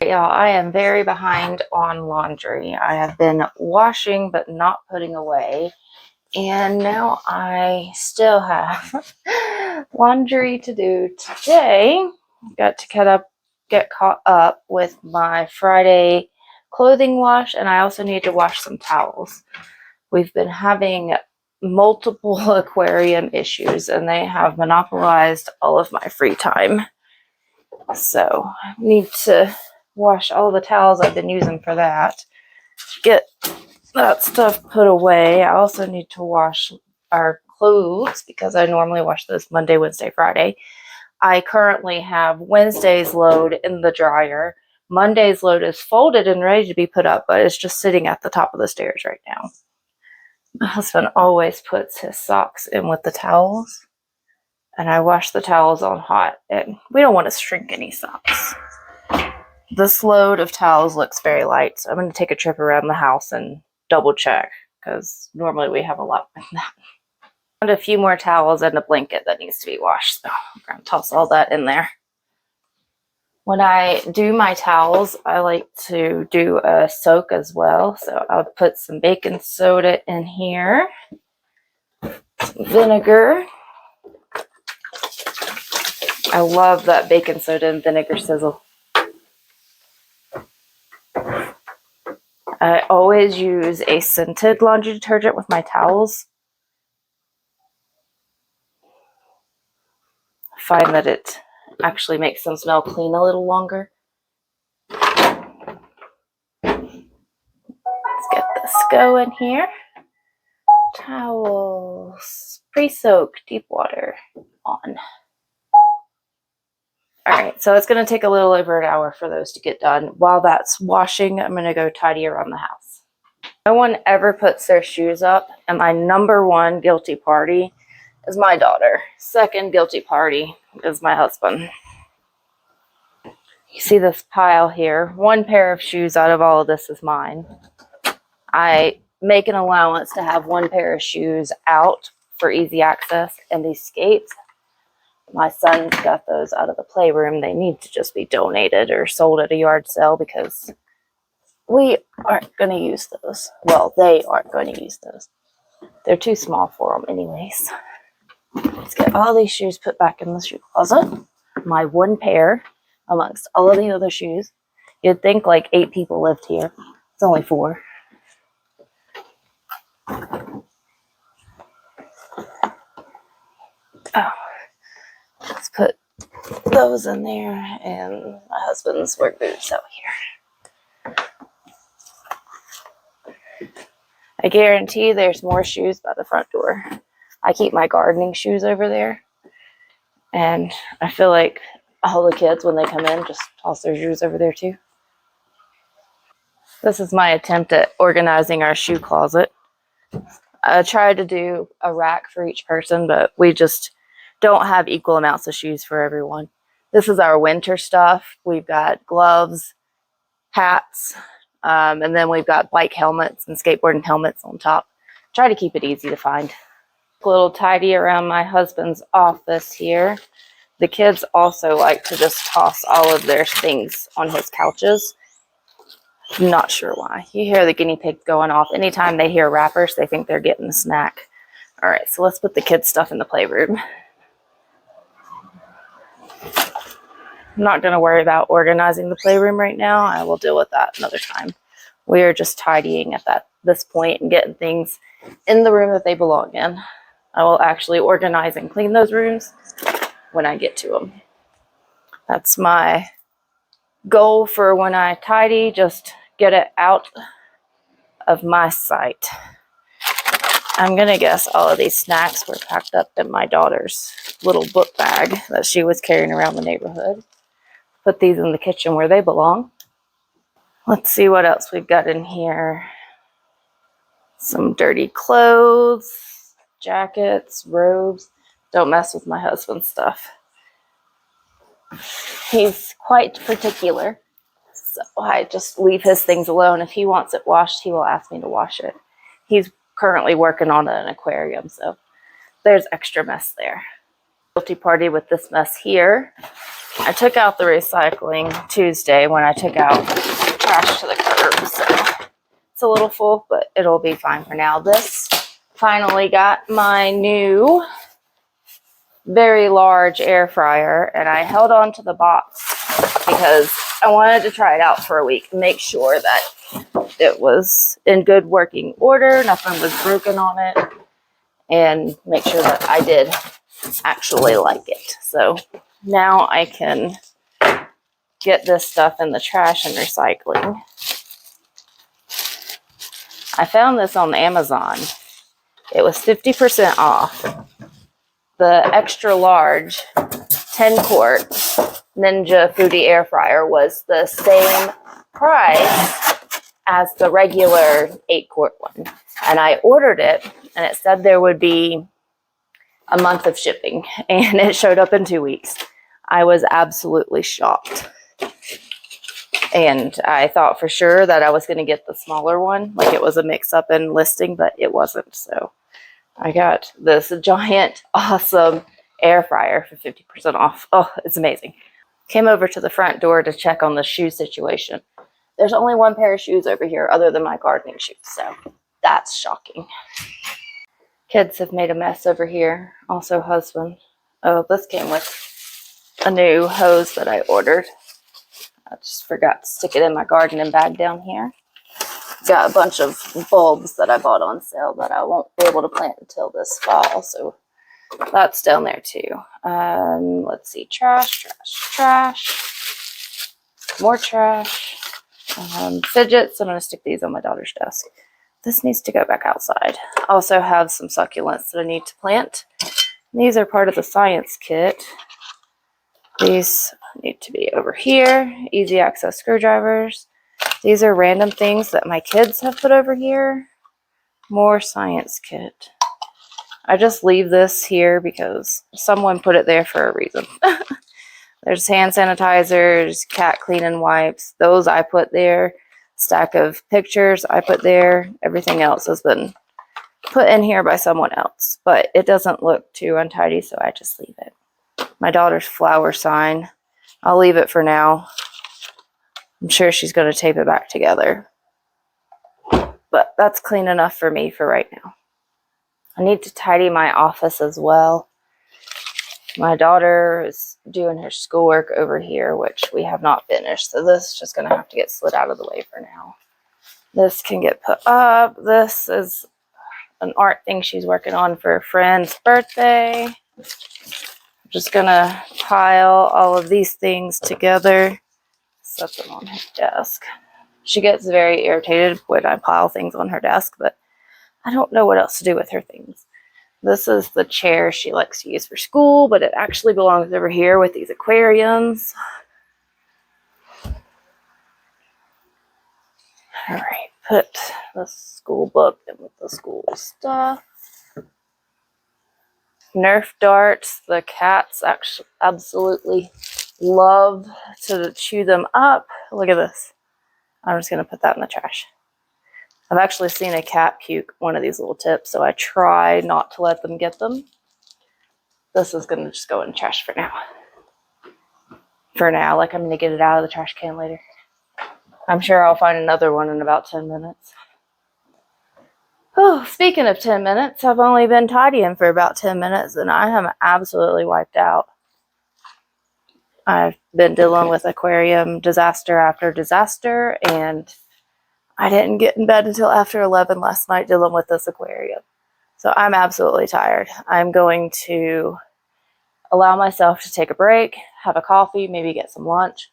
Y'all, I am very behind on laundry. I have been washing but not putting away, and now I still have laundry to do today. Got to get caught up with my Friday clothing wash, and I also need to wash some towels. We've been having multiple aquarium issues, and they have monopolized all of my free time. So I need to wash all the towels I've been using for that. Get that stuff put away. I also need to wash our clothes because I normally wash those Monday, Wednesday, Friday. I currently have Wednesday's load in the dryer. Monday's load is folded and ready to be put up, but it's just sitting at the top of the stairs right now. My husband always puts his socks in with the towels, and I wash the towels on hot, and we don't want to shrink any socks. This load of towels looks very light, so I'm going to take a trip around the house and double check, because normally we have a lot more than that. And a few more towels and a blanket that needs to be washed, so I'm going to toss all that in there. When I do my towels, I like to do a soak as well, so I'll put some baking soda in here, some vinegar. I love that baking soda and vinegar sizzle. I always use a scented laundry detergent with my towels. I find that it actually makes them smell clean a little longer. Let's get this going here. Towels, pre-soak, deep water on. Alright, so it's going to take a little over an hour for those to get done. While that's washing, I'm going to go tidy around the house. No one ever puts their shoes up, and my number one guilty party is my daughter. Second guilty party is my husband. You see this pile here? One pair of shoes out of all of this is mine. I make an allowance to have one pair of shoes out for easy access, and these skates, my son's got those out of the playroom. They need to just be donated or sold at a yard sale because we aren't going to use those. Well, they aren't going to use those. They're too small for them anyways. Let's get all these shoes put back in the shoe closet. My one pair amongst all of the other shoes. You'd think like 8 people lived here. It's only 4. Oh. Let's put those in there, and my husband's work boots out here. I guarantee there's more shoes by the front door. I keep my gardening shoes over there, and I feel like all the kids, when they come in, just toss their shoes over there too. This is my attempt at organizing our shoe closet. I tried to do a rack for each person, but we just don't have equal amounts of shoes for everyone. This is our winter stuff. We've got gloves, hats, and then we've got bike helmets and skateboarding helmets on top. Try to keep it easy to find. A little tidy around my husband's office here. The kids also like to just toss all of their things on his couches. Not sure why. You hear the guinea pigs going off. Anytime they hear rappers, they think they're getting a snack. All right, so let's put the kids' stuff in the playroom. I'm not going to worry about organizing the playroom right now. I will deal with that another time. We are just tidying at this point and getting things in the room that they belong in. I will actually organize and clean those rooms when I get to them. That's my goal for when I tidy, just get it out of my sight. I'm going to guess all of these snacks were packed up in my daughter's little book bag that she was carrying around the neighborhood. Put these in the kitchen where they belong. Let's see what else we've got in here. Some dirty clothes, jackets, robes. Don't mess with my husband's stuff. He's quite particular, so I just leave his things alone. If he wants it washed, he will ask me to wash it. He's currently working on an aquarium, so there's extra mess there. Guilty party with this mess here. I took out the recycling Tuesday when I took out trash to the curb, so it's a little full, but it'll be fine for now. This finally got my new very large air fryer, and I held on to the box because I wanted to try it out for a week and make sure that it was in good working order, nothing was broken on it, and make sure that I did actually like it. So now I can get this stuff in the trash and recycling. I found this on Amazon. It was 50% off. The extra large 10-quart Ninja Foodie air fryer was the same price as the regular 8-quart one. And I ordered it, and it said there would be a month of shipping, and it showed up in 2 weeks. I was absolutely shocked. And I thought for sure that I was going to get the smaller one, like it was a mix-up in listing, but it wasn't. So I got this giant, awesome air fryer for 50% off. Oh, it's amazing. Came over to the front door to check on the shoe situation. There's only one pair of shoes over here other than my gardening shoes, so that's shocking. Kids have made a mess over here. Also husband. Oh, this came with a new hose that I ordered. I just forgot to stick it in my gardening bag down here. Got a bunch of bulbs that I bought on sale that I won't be able to plant until this fall, so that's down there too. Let's see, trash. More trash. Fidgets, I'm going to stick these on my daughter's desk. This needs to go back outside. I also have some succulents that I need to plant. These are part of the science kit. These need to be over here. Easy access screwdrivers. These are random things that my kids have put over here. More science kit. I just leave this here because someone put it there for a reason. There's hand sanitizers, cat cleaning wipes. Those I put there. Stack of pictures I put there. Everything else has been put in here by someone else. But it doesn't look too untidy, so I just leave it. My daughter's flower sign. I'll leave it for now. I'm sure she's going to tape it back together. But that's clean enough for me for right now. I need to tidy my office as well. My daughter is doing her schoolwork over here, which we have not finished. So this is just going to have to get slid out of the way for now. This can get put up. This is an art thing she's working on for a friend's birthday. I'm just going to pile all of these things together. Set them on her desk. She gets very irritated when I pile things on her desk, but I don't know what else to do with her things. This is the chair she likes to use for school, but it actually belongs over here with these aquariums. All right, put the school book in with the school stuff. Nerf darts. The cats actually absolutely love to chew them up. Look at this. I'm just going to put that in the trash. I've actually seen a cat puke one of these little tips, so I try not to let them get them. This is going to just go in the trash for now. For now, like I'm going to get it out of the trash can later. I'm sure I'll find another one in about 10 minutes. Oh, speaking of 10 minutes, I've only been tidying for about 10 minutes, and I am absolutely wiped out. I've been dealing with aquarium disaster after disaster, and I didn't get in bed until after 11 last night dealing with this aquarium. So I'm absolutely tired. I'm going to allow myself to take a break, have a coffee, maybe get some lunch,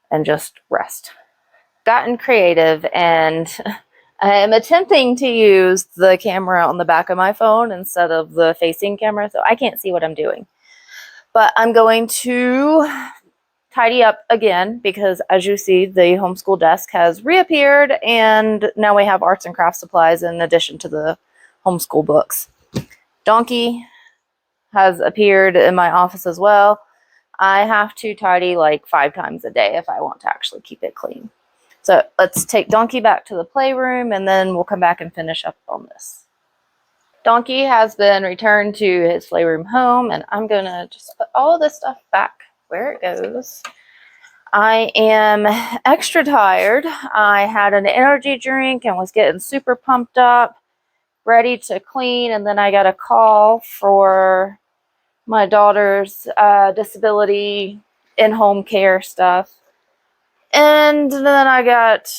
and just rest. Gotten creative, and I am attempting to use the camera on the back of my phone instead of the facing camera, so I can't see what I'm doing. But I'm going to tidy up again because, as you see, the homeschool desk has reappeared, and now we have arts and crafts supplies in addition to the homeschool books. Donkey has appeared in my office as well. I have to tidy like 5 times a day if I want to actually keep it clean. So let's take Donkey back to the playroom, and then we'll come back and finish up on this. Donkey has been returned to his playroom home, and I'm going to just put all of this stuff back where it goes. I am extra tired. I had an energy drink and was getting super pumped up, ready to clean, and then I got a call for my daughter's disability in-home care stuff. And then I got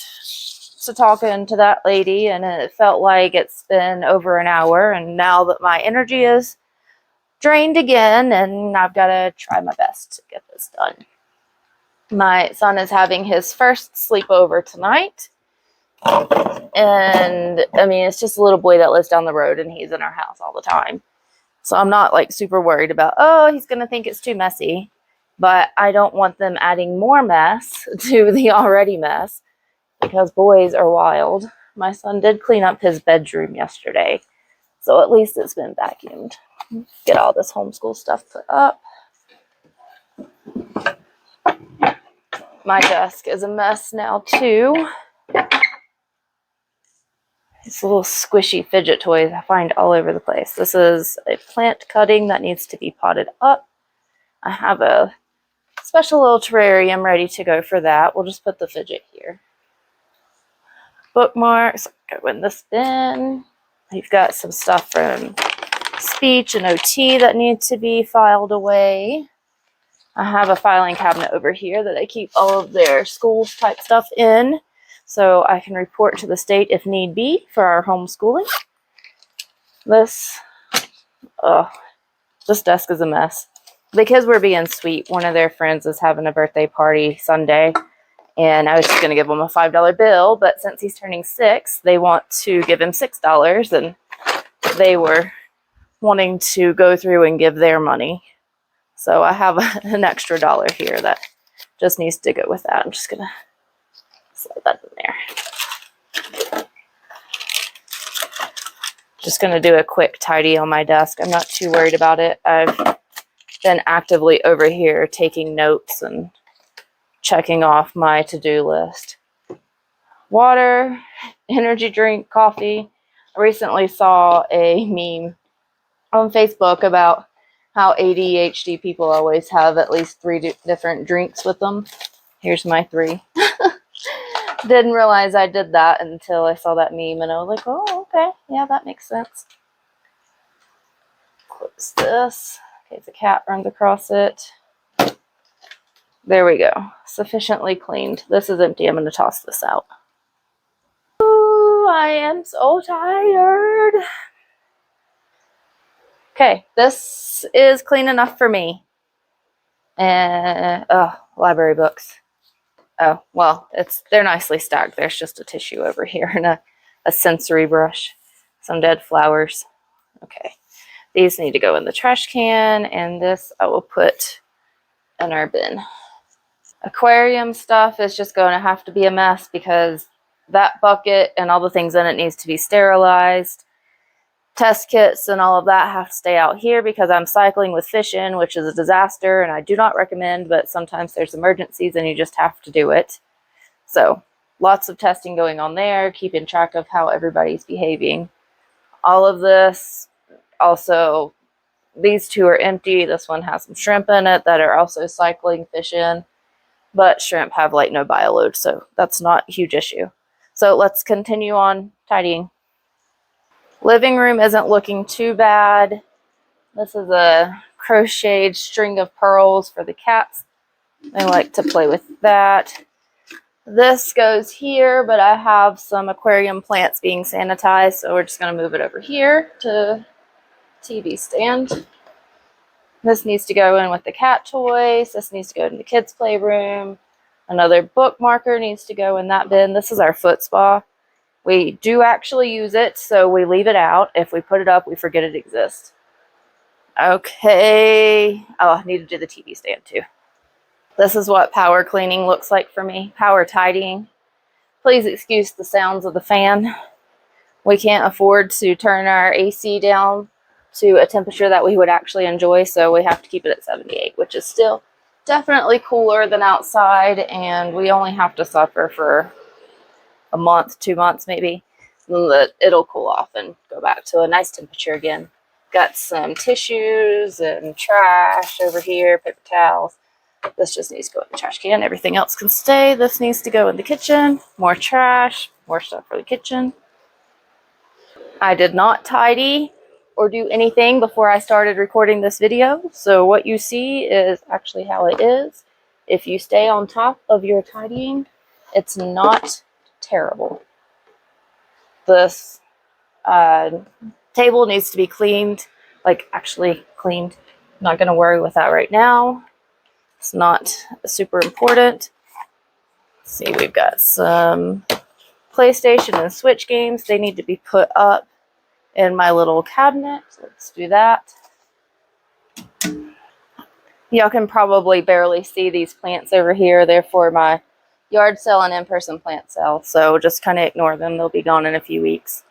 to talking to that lady, and it felt like it's been over an hour, and now that my energy is drained again, and I've got to try my best to get this done. My son is having his first sleepover tonight, and I mean, it's just a little boy that lives down the road, and he's in our house all the time. So I'm not like super worried about, oh, he's going to think it's too messy, but I don't want them adding more mess to the already mess, because boys are wild. My son did clean up his bedroom yesterday, so at least it's been vacuumed. Get all this homeschool stuff put up. My desk is a mess now too. These little squishy fidget toys I find all over the place. This is a plant cutting that needs to be potted up. I have a special little terrarium ready to go for that. We'll just put the fidget here. Bookmarks go in this bin. We've got some stuff from speech and OT that need to be filed away. I have a filing cabinet over here that I keep all of their school type stuff in, so I can report to the state if need be for our homeschooling. This desk is a mess. The kids were being sweet. One of their friends is having a birthday party Sunday, and I was just going to give him a $5 bill, but since he's turning 6, they want to give him $6, and they were wanting to go through and give their money. So I have an extra dollar here that just needs to go with that. I'm just going to slide that in there. Just going to do a quick tidy on my desk. I'm not too worried about it. I've been actively over here taking notes and checking off my to-do list. Water, energy drink, coffee. I recently saw a meme on Facebook about how ADHD people always have at least 3 different drinks with them. Here's my 3. Didn't realize I did that until I saw that meme, and I was like, oh, okay, yeah, that makes sense. Close this in case a cat runs across it. There we go. Sufficiently cleaned. This is empty. I'm going to toss this out. Ooh, I am so tired. Okay, this is clean enough for me. And library books. Oh, well, they're nicely stacked. There's just a tissue over here and a sensory brush. Some dead flowers. Okay. These need to go in the trash can, and this I will put in our bin. Aquarium stuff is just going to have to be a mess because that bucket and all the things in it needs to be sterilized. Test kits and all of that have to stay out here because I'm cycling with fish in, which is a disaster, and I do not recommend, but sometimes there's emergencies and you just have to do it. So lots of testing going on there, keeping track of how everybody's behaving. All of this, also, these 2 are empty. This one has some shrimp in it that are also cycling fish in, but shrimp have like no bioload, so that's not a huge issue. So let's continue on tidying. Living room isn't looking too bad. This is a crocheted string of pearls for the cats. They like to play with that. This goes here, but I have some aquarium plants being sanitized, so we're just going to move it over here to TV stand. This needs to go in with the cat toys. This needs to go in the kids' playroom. Another bookmarker needs to go in that bin. This is our foot spa. We do actually use it, so we leave it out. If we put it up, we forget it exists. Okay. Oh, I need to do the TV stand too. This is what power cleaning looks like for me. Power tidying. Please excuse the sounds of the fan. We can't afford to turn our AC down to a temperature that we would actually enjoy, so we have to keep it at 78, which is still definitely cooler than outside, and we only have to suffer for a month, 2 months maybe, and then it'll cool off and go back to a nice temperature again. Got some tissues and trash over here, paper towels. This just needs to go in the trash can. Everything else can stay. This needs to go in the kitchen. More trash, more stuff for the kitchen. I did not tidy or do anything before I started recording this video. So what you see is actually how it is. If you stay on top of your tidying, it's not terrible. This table needs to be cleaned, like actually cleaned. I'm not going to worry with that right now. It's not super important. Let's see, we've got some PlayStation and Switch games. They need to be put up in my little cabinet. Let's do that. Y'all can probably barely see these plants over here. They're for my yard sale and in-person plant sale. So just kind of ignore them. They'll be gone in a few weeks.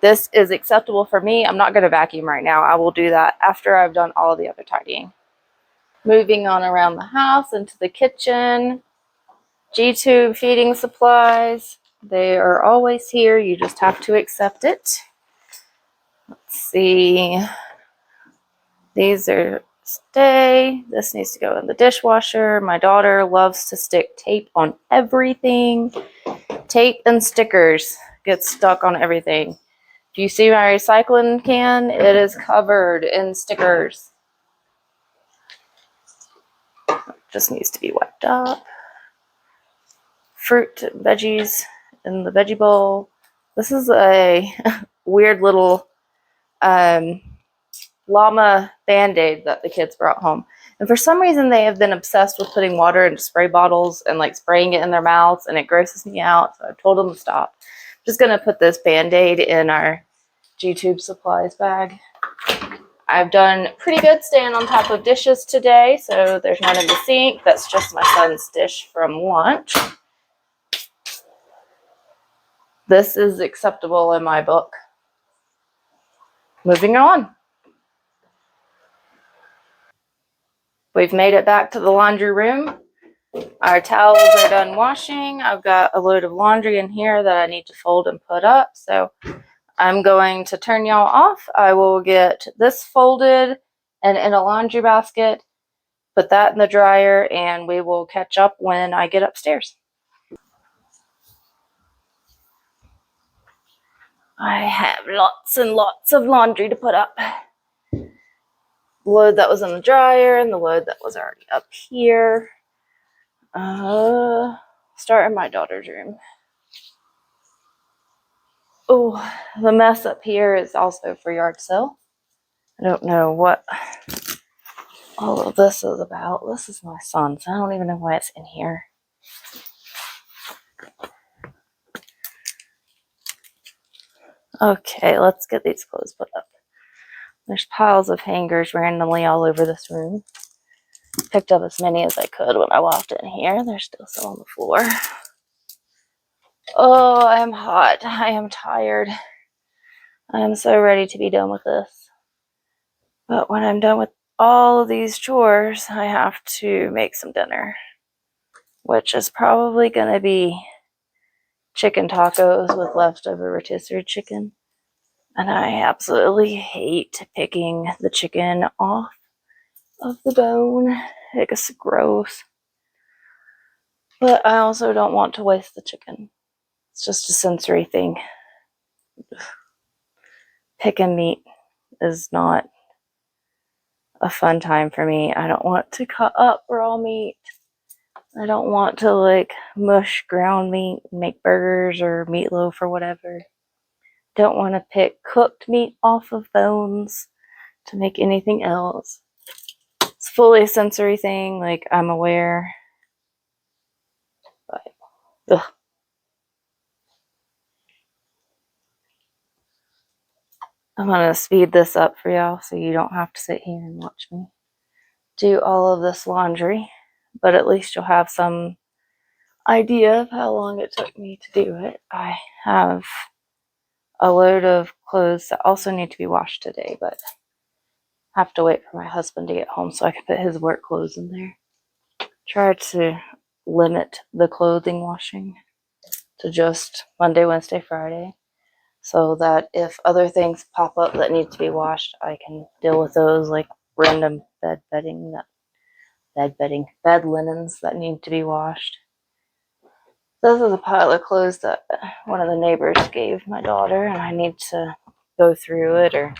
This is acceptable for me. I'm not going to vacuum right now. I will do that after I've done all the other tidying. Moving on around the house into the kitchen. G-tube feeding supplies. They are always here. You just have to accept it. Let's see. These are stay. This needs to go in the dishwasher. My daughter loves to stick tape on everything. Tape and stickers get stuck on everything. If you see my recycling can, it is covered in stickers. Just needs to be wiped up. Fruit, veggies in the veggie bowl. This is a weird little llama band-aid that the kids brought home. And for some reason, they have been obsessed with putting water into spray bottles and like spraying it in their mouths, and it grosses me out. So I told them to stop. I'm just going to put this band-aid in our G-tube supplies bag. I've done pretty good staying on top of dishes today, so there's none in the sink. That's just my son's dish from lunch. This is acceptable in my book. Moving on. We've made it back to the laundry room. Our towels are done washing. I've got a load of laundry in here that I need to fold and put up. So I'm going to turn y'all off. I will get this folded and in a laundry basket, put that in the dryer, and we will catch up when I get upstairs. I have lots and lots of laundry to put up. The load that was in the dryer and the load that was already up here. Start in my daughter's room. Oh, the mess up here is also for yard sale. I don't know what all of this is about. This is my son's. I don't even know why it's in here. Okay, let's get these clothes put up. There's piles of hangers randomly all over this room. Picked up as many as I could when I walked in here. There's still some on the floor. Oh, I am hot. I am tired. I am so ready to be done with this. But when I'm done with all of these chores, I have to make some dinner, which is probably going to be chicken tacos with leftover rotisserie chicken. And I absolutely hate picking the chicken off of the bone. It's gross. But I also don't want to waste the chicken. It's just a sensory thing. Picking meat is not a fun time for me. I don't want to cut up raw meat. I don't want to like mush ground meat and make burgers or meatloaf or whatever. Don't want to pick cooked meat off of bones to make anything else. It's fully a sensory thing, like I'm aware. But ugh. I'm gonna speed this up for y'all so you don't have to sit here and watch me do all of this laundry, but at least you'll have some idea of how long it took me to do it. I have a load of clothes that also need to be washed today, but have to wait for my husband to get home so I can put his work clothes in there. Try to limit the clothing washing to just Monday, Wednesday, Friday, so that if other things pop up that need to be washed, I can deal with those, like random bed bedding that bed bedding, bed linens that need to be washed. This is a pile of clothes that one of the neighbors gave my daughter, and I need to go through it, or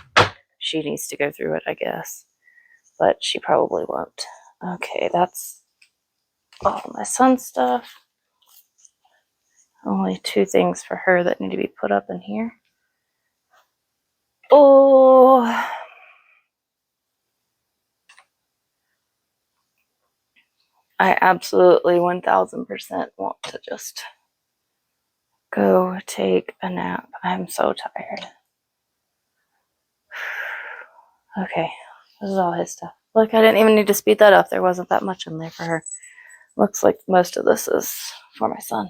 she needs to go through it, I guess. But she probably won't. Okay, that's all my son's stuff. Only 2 things for her that need to be put up in here. Oh, I absolutely 1000% want to just go take a nap. I'm so tired. Okay, this is all his stuff. Look, I didn't even need to speed that up. There wasn't that much in there for her. Looks like most of this is for my son.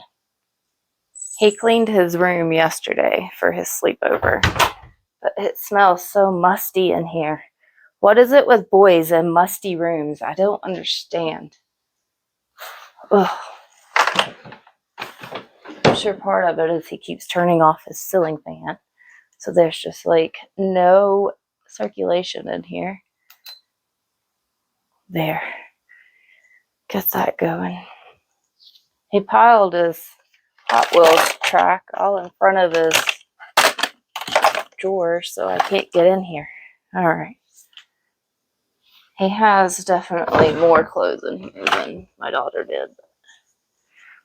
He cleaned his room yesterday for his sleepover, but it smells so musty in here. What is it with boys and musty rooms? I don't understand. Ugh. I'm sure part of it is he keeps turning off his ceiling fan. So there's just like no circulation in here. There. Get that going. He piled his Hot Wheels track all in front of his drawer, so I can't get in here. All right. He has definitely more clothes in here than my daughter did.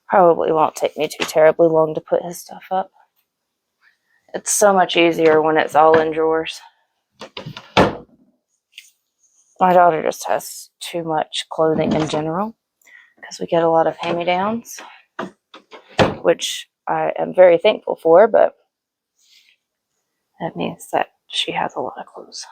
Probably won't take me too terribly long to put his stuff up. It's so much easier when it's all in drawers. My daughter just has too much clothing in general because we get a lot of hand-me-downs, which I am very thankful for, but that means that she has a lot of clothes.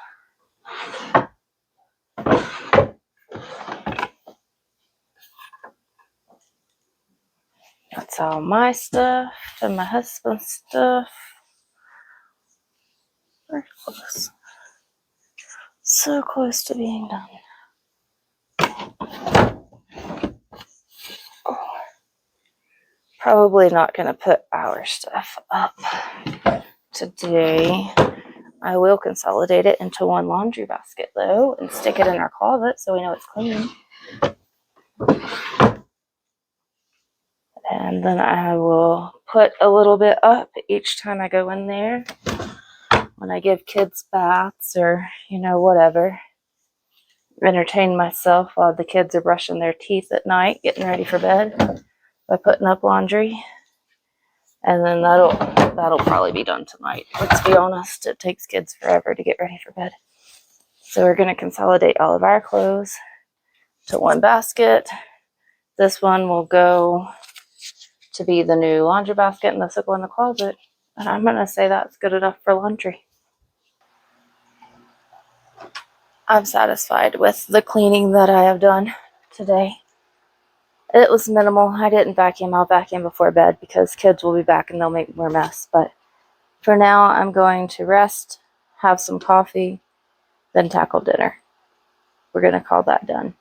That's all my stuff and my husband's stuff. Very close. So close to being done. Oh. Probably not going to put our stuff up today. I will consolidate it into one laundry basket though and stick it in our closet so we know it's clean. And then I will put a little bit up each time I go in there. When I give kids baths or, whatever. Entertain myself while the kids are brushing their teeth at night, getting ready for bed by putting up laundry. And then that'll probably be done tonight. Let's be honest, it takes kids forever to get ready for bed. So we're going to consolidate all of our clothes to one basket. This one will go to be the new laundry basket, and this will go in the closet. And I'm going to say that's good enough for laundry. I'm satisfied with the cleaning that I have done today. It was minimal. I didn't vacuum. I'll vacuum before bed because kids will be back and they'll make more mess. But for now, I'm going to rest, have some coffee, then tackle dinner. We're going to call that done.